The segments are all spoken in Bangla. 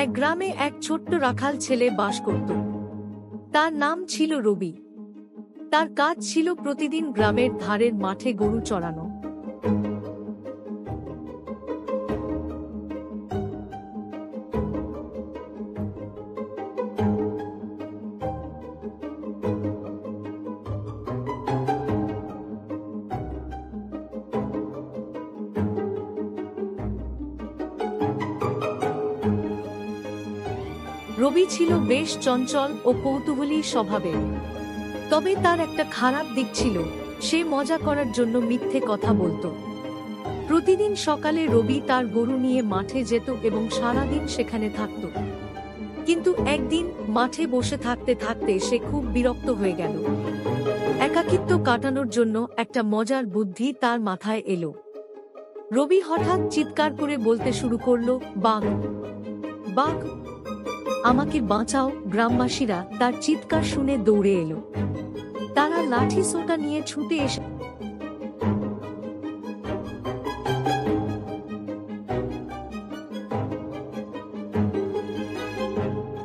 এক গ্রামে এক ছোট্ট রাখাল ছেলে বাস করত। তার নাম ছিল রবি। তার কাজ ছিল প্রতিদিন গ্রামের ধারের মাঠে গরু চড়ানো। রবি ছিল বেশ চঞ্চল ও কৌতূহলী স্বভাবের। তবে তার একটা খারাপ দিক ছিল, সে মজা করার জন্য মিথ্যে কথা বলতো। প্রতিদিন সকালে রবি তার গরু নিয়ে মাঠে যেত এবং সারাদিন সেখানে থাকত। কিন্তু একদিন মাঠে বসে থাকতে থাকতে সে খুব বিরক্ত হয়ে গেল। একাকিত্ব কাটানোর জন্য একটা মজার বুদ্ধি তার মাথায় এলো। রবি হঠাৎ চিৎকার করে বলতে শুরু করলো, বাঘ, বাঘ, আমাকে বাঁচাও। গ্রামবাসীরা তার চিৎকার শুনে দৌড়ে এলো। তারা লাঠি সোঁটা নিয়ে ছুটে এসে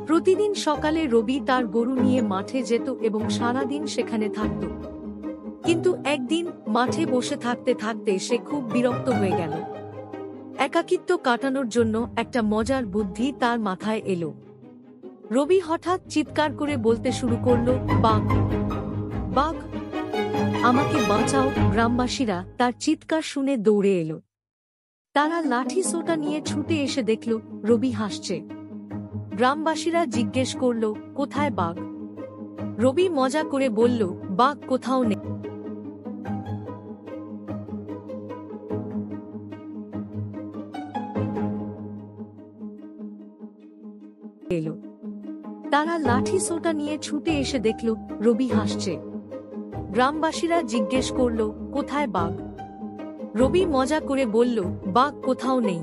প্রতিদিন সকালে রবি তার গরু নিয়ে মাঠে যেত এবং সারাদিন সেখানে থাকত। কিন্তু একদিন মাঠে বসে থাকতে থাকতে সে খুব বিরক্ত হয়ে গেল। একাকিত্ব কাটানোর জন্য একটা মজার বুদ্ধি তার মাথায় এলো। রবি হঠাৎ চিৎকার করে বলতে শুরু করলো, বাঘ, বাঘ, আমাকে বাঁচাও। গ্রামবাসীরা তার চিৎকার শুনে দৌড়ে এলো। তারা লাঠি সোঁটা নিয়ে ছুটে এসে দেখল রবি হাসছে। গ্রামবাসীরা জিজ্ঞেস করল, কোথায় বাঘ? রবি মজা করে বলল, বাঘ কোথাও নেই। তারা লাঠি সোঁটা নিয়ে ছুটে এসে দেখল রবি হাসছে। গ্রামবাসীরা জিজ্ঞেস করল, কোথায় বাঘ? রবি মজা করে বলল, বাঘ কোথাও নেই,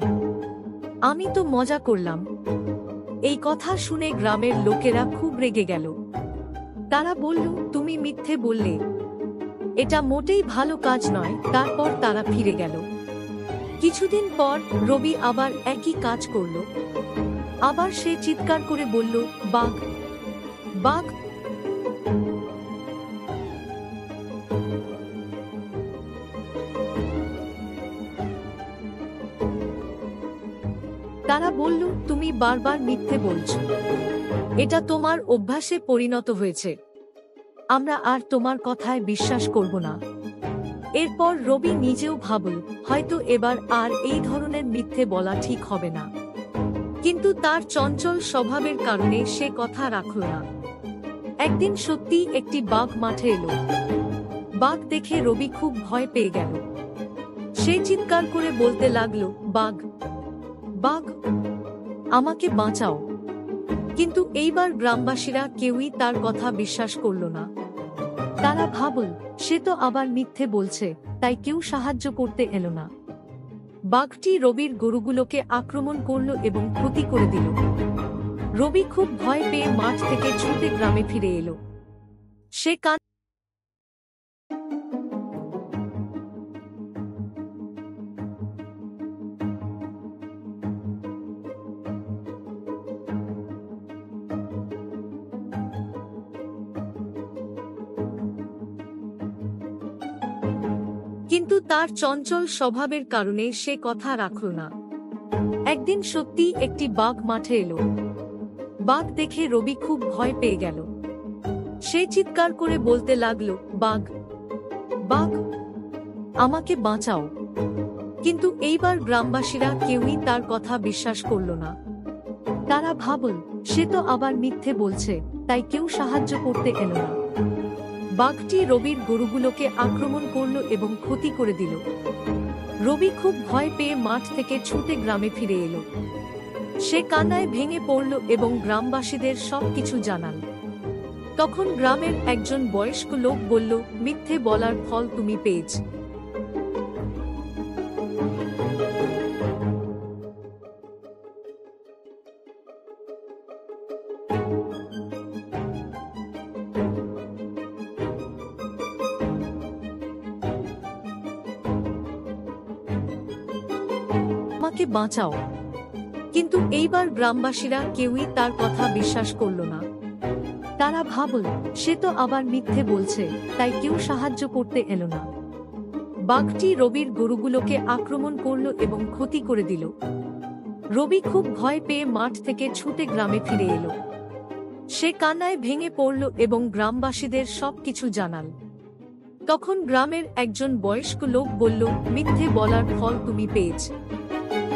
আমি তো মজা করলাম। এই কথা শুনে গ্রামের লোকেরা খুব রেগে গেল। তারা বলল, তুমি মিথ্যে বললে, এটা মোটেই ভালো কাজ নয়। তারপর তারা ফিরে গেল। কিছুদিন পর রবি আবার একই কাজ করল। আবার সে চিৎকার করে বলল, বাঘ, বাঘ। তারা বলল, তুমি বারবার মিথ্যে বলছো, এটা তোমার অভ্যাসে পরিণত হয়েছে, আমরা আর তোমার কথায় বিশ্বাস করব না। এরপর রবি নিজেও ভাবল, হয়তো এবার আর এই ধরনের মিথ্যে বলা ঠিক হবে না। কিন্তু তার চঞ্চল স্বভাবের কারণে সে কথা রাখল না। একদিন সত্যি একটি বাঘ মাঠে এলো। বাঘ দেখে রবি খুব ভয় পেয়ে গেল। সে চিৎকার করে বলতে লাগলো, বাঘ, বাঘ, আমাকে বাঁচাও। কিন্তু এইবার গ্রামবাসীরা কেউই তার কথা বিশ্বাস করল না। তারা ভাবল, সে তো আবার মিথ্যে বলছে, তাই কেউ সাহায্য করতে এলো না। বাঘটি রবির গরুগুলোকে আক্রমণ করল এবং ক্ষতি করে দিল। রবি খুব ভয় পেয়ে মাঠ থেকে ছুটে গ্রামে ফিরে এলো। সে কিন্তু তার চঞ্চল স্বভাবের কারণে সে কথা রাখল না। একদিন সত্যি একটি বাঘ মাঠে এলো। বাঘ দেখে রবি খুব ভয় পেয়ে গেল। সে চিৎকার করে বলতে লাগলো, বাঘ, বাঘ, আমাকে বাঁচাও। কিন্তু এইবার গ্রামবাসীরা কেউই তার কথা বিশ্বাস করল না। তারা ভাবল, সে তো আবার মিথ্যে বলছে, তাই কেউ সাহায্য করতে এলো না। বাঘটি রবির গরুগুলোকে আক্রমণ করল এবং ক্ষতি করে দিল। রবি খুব ভয় পেয়ে মাঠ থেকে ছুটে গ্রামে ফিরে এলো। সে কান্নায় ভেঙে পড়ল এবং গ্রামবাসীদের সবকিছু জানাল। তখন গ্রামের একজন বয়স্ক লোক বলল, মিথ্যে বলার ফল তুমি পেয়েছ। আমাকে বাঁচাও। কিন্তু এইবার গ্রামবাসীরা কেউই তার কথা বিশ্বাস করল না। তারা ভাবল সে তো আবার মিথ্যে বলছে, তাই কেউ সাহায্য করতে এলো না। বাঘটি রবির গরুগুলোকে আক্রমণ করল এবং ক্ষতি করে দিল। রবি খুব ভয় পেয়ে মাঠ থেকে ছুটে গ্রামে ফিরে এলো। সে কান্নায় ভেঙে পড়ল এবং গ্রামবাসীদের সবকিছু জানাল। তখন গ্রামের একজন বয়স্ক লোক বলল, মিথ্যে বলার ফল তুমি পেয়েছ।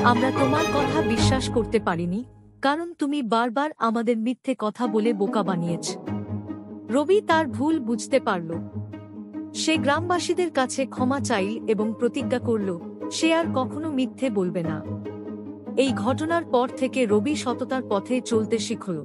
আমরা তোমার কথা বিশ্বাস করতে পারিনি, কারণ তুমি বারবার আমাদের মিথ্যে কথা বলে বোকা বানিয়েছ। রবি তার ভুল বুঝতে পারল। সে গ্রামবাসীদের কাছে ক্ষমা চাইল এবং প্রতিজ্ঞা করল সে আর কখনো মিথ্যে বলবে না। এই ঘটনার পর থেকে রবি সততার পথে চলতে শিখল।